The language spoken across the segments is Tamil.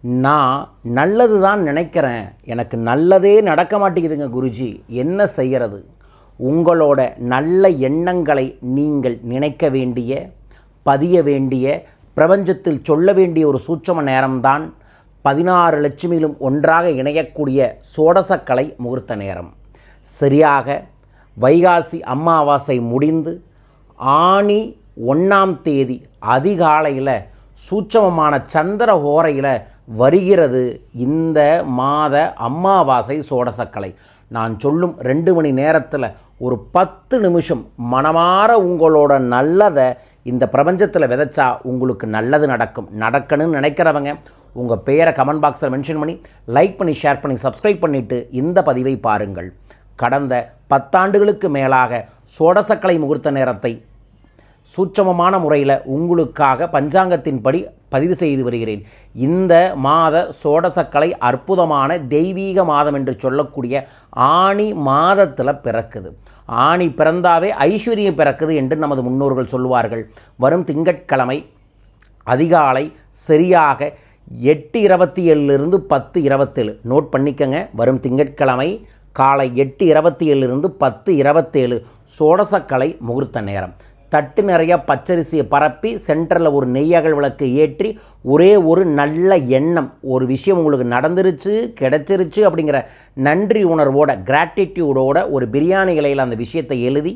நான் நல்லது தான் நினைக்கிறேன், எனக்கு நல்லதே நடக்க மாட்டேங்குதுங்க குருஜி, என்ன செய்கிறது? உங்களோட நல்ல எண்ணங்களை நீங்கள் நினைக்க வேண்டிய, பதிய வேண்டிய, பிரபஞ்சத்தில் சொல்ல வேண்டிய ஒரு சூட்சம நேரம்தான் 16 லட்சுமியிலும் ஒன்றாக இணையக்கூடிய சோடசக்கலை முகூர்த்த நேரம். சரியாக வைகாசி அமாவாசை முடிந்து ஆனி 1ஆம் தேதி அதிகாலையில் சூட்சமமான சந்திர ஹோரையில் வருகிறது இந்த மாத அமாவாசை சோடசக்கலை. நான் சொல்லும் 2 மணி நேரத்தில் ஒரு 10 நிமிஷம் மனமாற உங்களோட நல்லதை இந்த பிரபஞ்சத்தில் விதைச்சா உங்களுக்கு நல்லது நடக்கணும்னு நினைக்கிறவங்க உங்கள் பேரை கமெண்ட் பாக்ஸில் மென்ஷன் பண்ணி லைக் பண்ணி ஷேர் பண்ணி சப்ஸ்கிரைப் பண்ணிவிட்டு இந்த பதிவை பாருங்கள். கடந்த 10 ஆண்டுகளுக்கு மேலாக சோடசக்கலை முகூர்த்த நேரத்தை சூட்சமமான முறையில் உங்களுக்காக பஞ்சாங்கத்தின்படி பதிவு செய்து வருகிறேன். இந்த மாத சோடசக்கலை அற்புதமான தெய்வீக மாதம் என்று சொல்லக்கூடிய ஆனி மாதத்தில் பிறக்குது. ஆனி பிறந்தாவே ஐஸ்வர்யம் பிறக்குது என்று நமது முன்னோர்கள் சொல்லுவார்கள். வரும் திங்கட்கிழமை அதிகாலை சரியாக 8:27 10:27 நோட் பண்ணிக்கங்க. வரும் திங்கட்கிழமை காலை 8:27 10:27 சோடசக்கலை முகூர்த்த நேரம். தட்டு நிறைய பச்சரிசியை பரப்பி சென்டரில் ஒரு நெய்யகல் விளக்கு ஏற்றி ஒரே ஒரு நல்ல எண்ணம், ஒரு விஷயம் உங்களுக்கு நடந்துருச்சு கிடைச்சிருச்சு அப்படிங்கிற நன்றி உணர்வோட கிராட்டிடியூடோட ஒரு பிரியாணி இலையில் அந்த விஷயத்தை எழுதி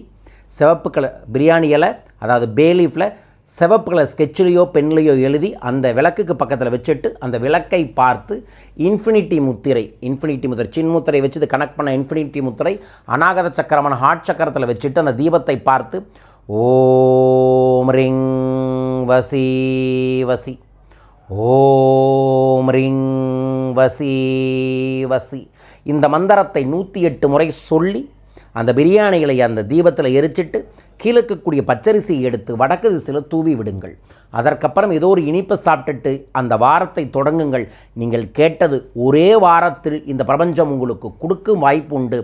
சிவப்பு கலர் பிரியாணி இலை, அதாவது பேலீஃபில் சிவப்பு கலர் ஸ்கெட்சிலையோ பென்லையோ எழுதி அந்த விளக்குக்கு பக்கத்தில் வச்சுட்டு அந்த விளக்கை பார்த்து இன்ஃபினிட்டி முத்திரை சின்முத்திரை வச்சு கனெக்ட் பண்ண இன்ஃபினிட்டி முத்திரை அநாகத சக்கரமான ஹார்ட் சக்கரத்தில் வச்சுட்டு அந்த தீபத்தை பார்த்து ஓம் ரிங் வசி வசி, ஓம் ரிங் வசி வசி இந்த மந்திரத்தை 108 முறை சொல்லி அந்த பிரியாணிகளை அந்த தீபத்தில் எரிச்சிட்டு கீழக்கக்கூடிய பச்சரிசி எடுத்து வடக்கு திசையில் தூவி விடுங்கள். அதற்கப்புறம் ஏதோ ஒரு இனிப்பை சாப்பிட்டுட்டு அந்த வாரத்தை தொடங்குங்கள். நீங்கள் கேட்டது ஒரே வாரத்தில் இந்த பிரபஞ்சம் உங்களுக்கு கொடுக்கும் வாய்ப்பு உண்டு.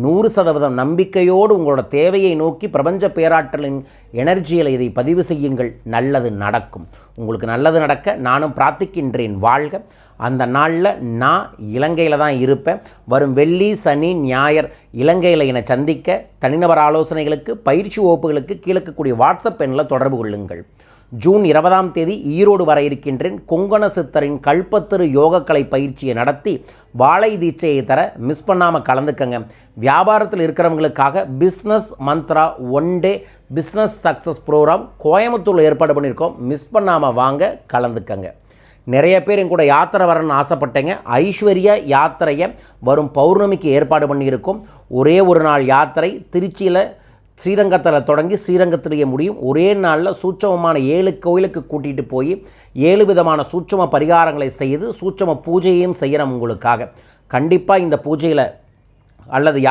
100% நம்பிக்கையோடு உங்களோட தேவையை நோக்கி பிரபஞ்ச பேராற்றலின் எனர்ஜியில் இதை பதிவு செய்யுங்கள். நல்லது நடக்கும். உங்களுக்கு நல்லது நடக்க நானும் பிரார்த்திக்கின்றேன். வாழ்க. அந்த நாளில் நான் இலங்கையில் தான் இருப்பேன். வரும் வெள்ளி சனி ஞாயிறு இலங்கையில் என்னை சந்திக்க தனிநபர் ஆலோசனைகளுக்கு பயிற்சி வகுப்புகளுக்கு கீழக்கக்கூடிய வாட்ஸ்அப் எண்ணில் தொடர்பு கொள்ளுங்கள். ஜூன் 20ஆம் தேதி ஈரோடு வர இருக்கின்றேன். கொங்கண சித்தரின் கல்பத்திரு யோகக்கலை பயிற்சியை நடத்தி வாழை தீட்சையை தர மிஸ் பண்ணாமல் கலந்துக்கங்க. வியாபாரத்தில் இருக்கிறவங்களுக்காக business mantra 1 day business success programme கோயம்புத்தூரில் ஏற்பாடு பண்ணியிருக்கோம். மிஸ் பண்ணாமல் வாங்க, கலந்துக்கங்க. நிறைய பேர் என் கூட யாத்திரை வரணும்னு ஆசைப்பட்டேங்க. ஐஸ்வர்ய யாத்திரையை வரும் பௌர்ணமிக்கு ஏற்பாடு பண்ணியிருக்கோம். ஒரே ஒரு நாள் யாத்திரை திருச்சியில் ஸ்ரீரங்கத்தில் தொடங்கி ஸ்ரீரங்கத்திலேயே முடியும். ஒரே நாளில் சூட்சமமான 7 கோயிலுக்கு கூட்டிகிட்டு போய் 7 விதமான சூட்சம பரிகாரங்களை செய்து சூட்சம பூஜையையும் செய்கிறோம் உங்களுக்காக. கண்டிப்பாக இந்த பூஜையில் அல்லது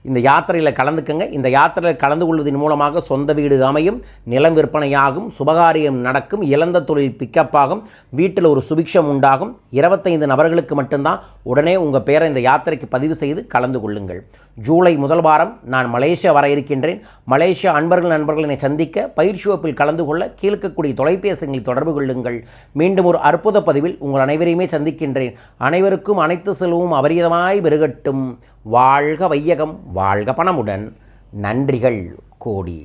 இந்த யாத்திரையில் கலந்துக்கங்க. இந்த யாத்திரையில் கலந்து கொள்வதன் மூலமாக சொந்த வீடு அமையும், நிலம் விற்பனையாகும், சுபகாரியம் நடக்கும், இழந்த தொழில் பிக்கப் ஆகும், வீட்டில் ஒரு சுபிக்ஷம் உண்டாகும். 25 நபர்களுக்கு மட்டும்தான். உடனே உங்கள் பேரை இந்த யாத்திரைக்கு பதிவு செய்து கலந்து கொள்ளுங்கள். ஜூலை 1 வாரம் நான் மலேசியா வர இருக்கின்றேன். மலேசியா நண்பர்களை சந்திக்க பயிற்சி வகுப்பில் கலந்து கொள்ள கீழ்க்கக்கூடிய தொலைபேசிகளில் தொடர்பு கொள்ளுங்கள். மீண்டும் ஒரு அற்புத பதிவில் உங்கள் அனைவரையுமே சந்திக்கின்றேன். அனைவருக்கும் அனைத்து செல்வமும் அபரிதமாய் பெருகட்டும். வாழ்க வையகம், வாழ்க பணமுடன். நன்றிகள் கோடி.